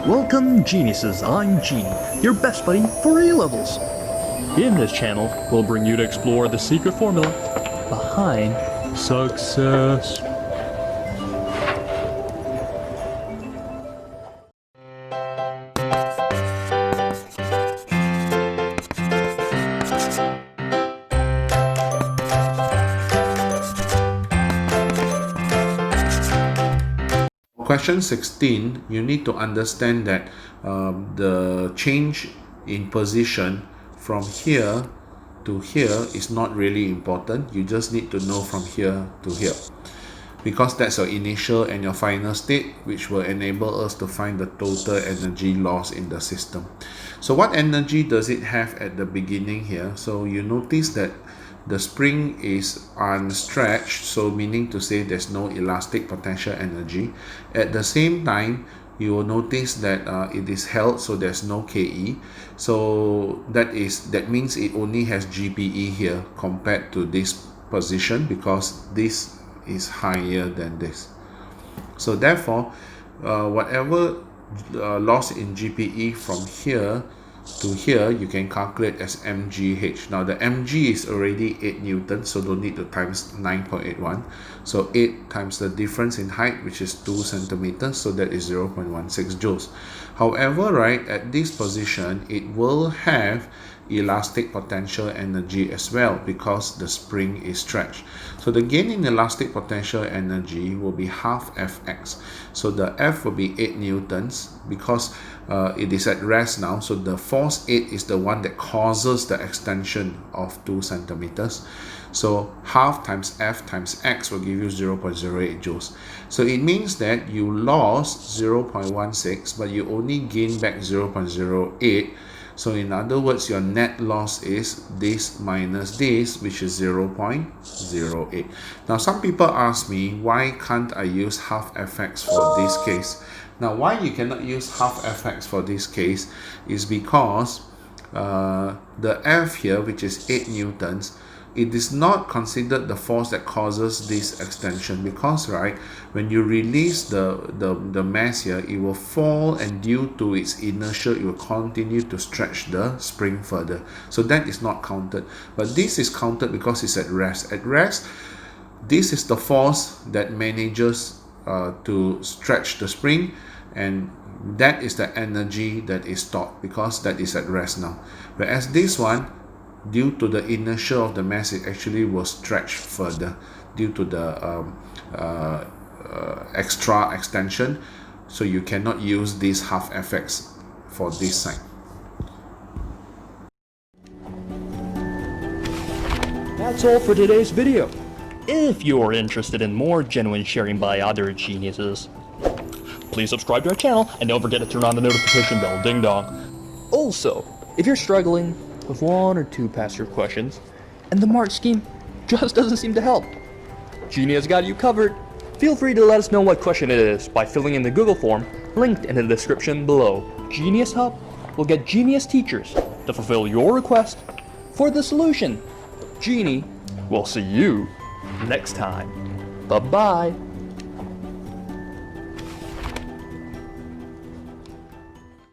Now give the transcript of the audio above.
Welcome geniuses, I'm Genie, your best buddy for A-levels. In this channel, we'll bring you to explore the secret formula behind success. Question 16, you need to understand that the change in position from here to here is not really important. You just need to know from here to here, because that's your initial and your final state, which will enable us to find the total energy loss in the system. So what energy does it have at the beginning here? So you notice that the spring is unstretched, so meaning to say there's no elastic potential energy. At the same time, you will notice that it is held, so there's no CAIE. So that means it only has GPE here compared to this position, because this is higher than this. So therefore, whatever loss in GPE from here to here, you can calculate as mgh. Now the mg is already 8 newtons, so don't need to times 9.81. So 8 times the difference in height, which is 2 centimeters, so that is 0.16 joules. However, right, at this position, it will have elastic potential energy as well, because the spring is stretched. So the gain in elastic potential energy will be half Fx. So the F will be 8 newtons, because it is at rest now. So the force 8 is the one that causes the extension of 2 centimeters. So half times F times X will give you 0.08 joules. So it means that you lost 0.16, but you only gain back 0.08. So in other words, your net loss is this minus this, which is 0.08. Now some people ask me, why can't I use half Fx for this case? Now why you cannot use half Fx for this case is because the F here, which is 8 newtons, it is not considered the force that causes this extension, because right, when you release the mass here, it will fall, and due to its inertia, it will continue to stretch the spring further. So that is not counted, but this is counted because it's at rest. At rest, this is the force that manages to stretch the spring, and that is the energy that is stored, because that is at rest now. Whereas this one, due to the inertia of the mass, it actually will stretch further due to the extra extension. So you cannot use this half Fx for this side. That's all for today's video. If you're interested in more genuine sharing by other geniuses, please subscribe to our channel, and don't forget to turn on the notification bell, ding dong. Also, if you're struggling with 1 or 2 past year questions, and the mark scheme just doesn't seem to help, Genie has got you covered. Feel free to let us know what question it is by filling in the Google form linked in the description below. GenieUs Hub will get genius teachers to fulfill your request for the solution. Genie will see you next time. Bye-bye.